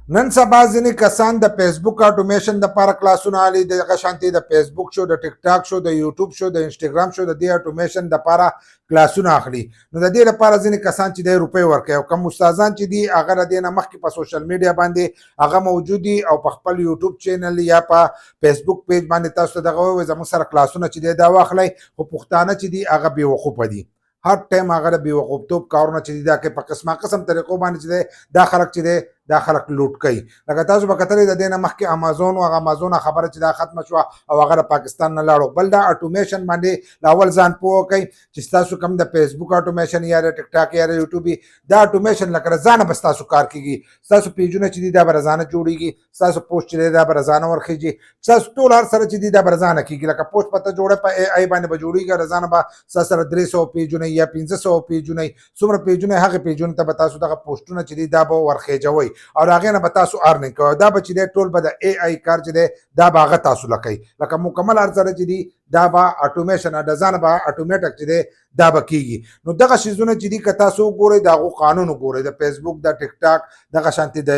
نن سبا ځینې کسان د فیسبوک اټومیشن دپاره کلاسونه اخلي، دغه شانتې د فیسبوک شو، د ټیک ټاک شو، د یوټیوب شو، د انسټاګرام شو، د دې اټومیشن دپاره کلاسونه اخلي. نو د دې لپاره ځینې کسان چې دی روپۍ ورکوي، او کوم استادان چې دي هغه د دې نه مخکې په سوشل میډیا باندې هغه موجود دي او په خپل یوټیوب چینل یا په فیسبوک پیج باندې تاسو ته دغه ووایي زموږ سره کلاسونه چې دی دا واخلئ. خو پښتانه چې دي هغه بېوقوفه دي، هر ټایم هغه د بېوقوفتوب کارونه چې دي دا کوي، په قسمه قسم طریقو باندې چې دی دا خلک چې دی دا خلک لوټ کوي. لکه تاسو به کتلی د دې نه مخکې امازون و، هغه امازون خبره چې دا ختمه شوه او هغه د پاکستان نه لاړو. بل دا اټومیشن باندې لاول ځان پوه کوئ چې ستاسو کوم د فیسبوک اټومیشن یا د ټیک ټاک یا د یوټیوب دا اټومیشن لکه رضانه به ستاسو کار کېږي. ستاسو پیجونه چې دي دا به رضانه جوړېږي، ستاسو پوسټ چې دی دا به رضانه ورخېږي، ستاسو ټول هر سره چې دي دا به رضانه کېږي. لکه پوسټ په ته جوړه په اے آی باندې به جوړېږي، رضانه به ستاسو سره 300 پیجونه یا 1500 پیجونه څومره پیجونه هغه پیجونو ته به تاسو دغه پوسټونه چې دي دا به ورخېجوئ او د هغې نه به تاسو ارنینګ کوئ. دا به چې دی ټول به د اے آی کار چې دی دا به هغه تاسو له کوي. لکه مکمل هر سره چې دي دا به اټومیشن د ځانه به اټومیټک چې دی دا به کېږي. نو دغه شیزونه چې دي که تاسو وګورئ د هغو قانون وګورئ، د فیسبوک، د ټیک ټاک، دغه شانتې د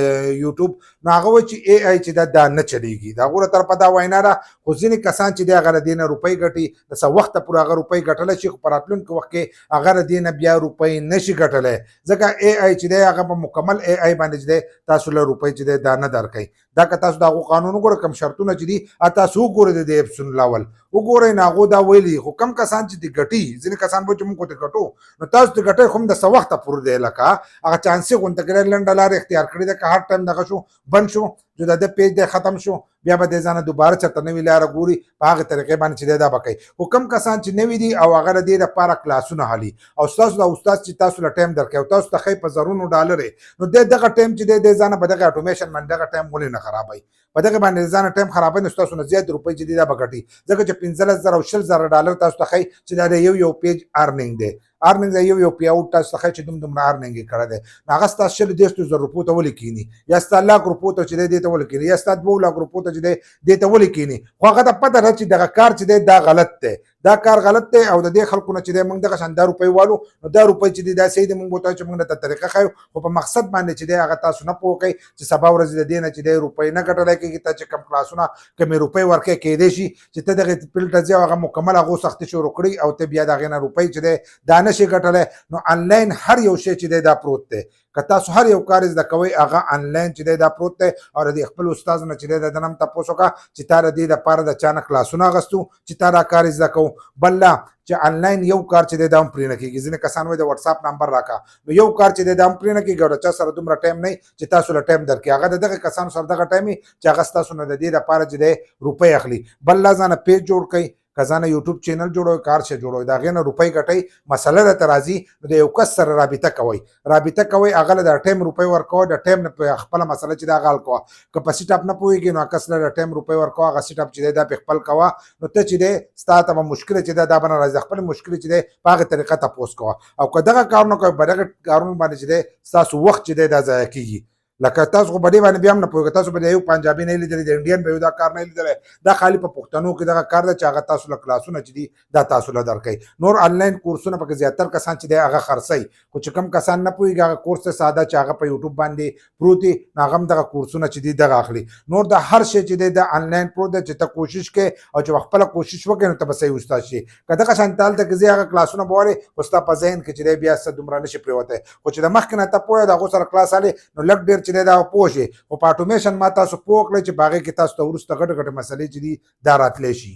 یوټیوب، نو هغه وایي چې اے آی چې دا نه چلیږي. د هغو له طرفه دا وینا ده. خو ځینې کسان چې دی هغه له دې نه روپۍ ګټي، د څه وخته پورې هغه روپۍ ګټلی شي، خو په راتلونکي وخت کې هغه د دې نه بیا روپۍ نشي ګټلی، ځکه اے آی چې دی هغه په مکمل اے آی باندې چې دی تاسو له روپۍ چې دی دا نه درکوي. دا که تاسو د هغو قانون وګورئ، کوم شرطونه چې دي تاسو وګورئ د دې اپسونو لاول وګورئ، نو هغو دا ویلي. خو کم کسان چې دي ګټي، ځینې کسان به چې موږ خو ترې ګټو، نو تاسو د ګټئ خو هم د څه وخته پورې دی، لکه هغه چانسي غونته کړی لنډه لاره اختیار کړې ده، که هر ټایم دغه شو بند شو جو د پیج دی ختم شو، بیا به د ځانه دوباره چېرته نوې لاره ګوري، په هغې طریقې باندې چې دی دا به کوي. خو کوم کسان چې نوي دي او هغه د دې لپاره کلاسونه حلي او ستاسو د استاد چې تاسو له ټایم درکوي او تاسو ته ښایي په زرونو ډالرې، نو دی دغه ټایم چې دی د ځانه په دغه اټومیشن باندې دغه ټایم ولې نه خرابوي، په دغه باندې ځانه ټایم خرابوي، نو ستاسو نه زیات روپۍ چې دي دا به ګټي، ځکه چې 15,000 او 20,000 ډالر تاسو ته ښایي چې دا د یو پیج ارنینګ دی. ارنینګ د یو پیاوټ تاسو ته ښایي چې دومره ارنینګ یې کړی دی، نو هغه ستاسو 20,000 روپو ته ولې کېني، یا ستا 1,00,000 روپو ته چې دی دې ته ولې کېني، یا ستا 2,00,000 روپو ته چې دی دې ته ولې کېني. خو هغه ته پته ده چې دغه کار چې دی دا غلط دی، دا کار غلط دی او د دې خلکو نه چې دی موږ دغه شان دا روپۍ والو، نو دا روپۍ چې دی دا صحیح دی، موږ به ورته چې موږ درته طریقه ښیو، خو په مقصد باندې چې دی هغه تاسو نه پوه کوئ چې سبا ورځ د دې نه چې دی روپۍ نه ګټلی کېږي. ته چې کوم کلاسونه کومې روپۍ ورکوې، کېدای شي چې ته دغې فیلډ ته ځې او هغه مکمل هغو سختي شروع کړي او ته بیا د هغې نه روپۍ چې دی دا نه شي ګټلی. نو آنلاین هر یو شی چې دی دا پروت دی، که تاسو هر یو کار زده کوئ هغه آنلاین چې دی دا پروت دی، او د دې خپل استاد نه چې دی د ده نه هم تپوس وکړه چې تا د دې دپاره د چا نه کلاسونه اخیستو چې تا دا کار زده کوو. بل لا چې آنلاین یو کار چې دی دا هم پرې نه کېږي. ځینې کسان وایي د وټساپ نمبر راکړه، نو یو کار چې دی دا هم پرې نه کېږي او د چا سره دومره ټایم نه چې تاسو له ټایم درکړي، هغه د دغه کسانو سره دغه ټایم چې هغه ستاسو نه د دې دپاره چې دی روپۍ اخلي. بل لا ځانه پیج جوړ کړئ، که ځانه یوټیوب چینل جوړوئ، کار شی جوړوئ، د هغې نه روپۍ ګټئ، مسله درته راځي نو د یو کس سره رابطه کوئ، هغه له د ټایم روپۍ ورکوه، د ټایم نه په خپله مسله چې دا هغه حل کوه. که په سیټ اپ نه پوهېږي نو کس له د ټایم روپۍ ورکوه، هغه سیټ اپ چې دی دا پې خپل کوه، نو ته چې دی ستا ته به مشکله چې دا به نه راځي، خپلې مشکلې چې دی په هغې طریقه تپوس کوه. او که دغه کارونه کوئ، په دغه کارونو باندې چې دی ستاسو وخت چې دی دا ضایع کېږي. لکه تاسو خو په دې باندې بیا هم نه پوهېږئ، تاسو به د یو پنجابي نه لیدلی، د انډین به یو دا کار نه لیدلی، دا خالي په پښتنو کې دغه کار ده چې هغه تاسو له کلاسونه چې دي دا تاسو له درکوي. نور آنلاین کورسونه پکې زیاتر کسان چې دی هغه خرڅوي، خو چې کوم کسان نه پوهېږي هغه کورس ته ساده چې هغه په یوټیوب باندې پروت وي، نو هغه هم دغه کورسونه چې دي دغه اخلي. نور د هر شی چې دی دا آنلاین پروت دی، چې ته کوشش کوې او چې خپله کوشش وکړې نو ته به صحیح استاد شي. که دغه شانته هلته کې ځې هغه کلاسونه به وایې، خو ستا په ذهن کې چې دی بیا څه دومره نه شي پرېوتی، خو چې د مخکې نه ته پوه یې د هغو سره کلاس هلې نو لږ ډېر چې دی دا پوه شي. خو په اټومیشن ما تاسو پوه کړئ چې په هغې کې تاسو ته وروسته غټې غټې مسلې چې دي دا راتلی شي.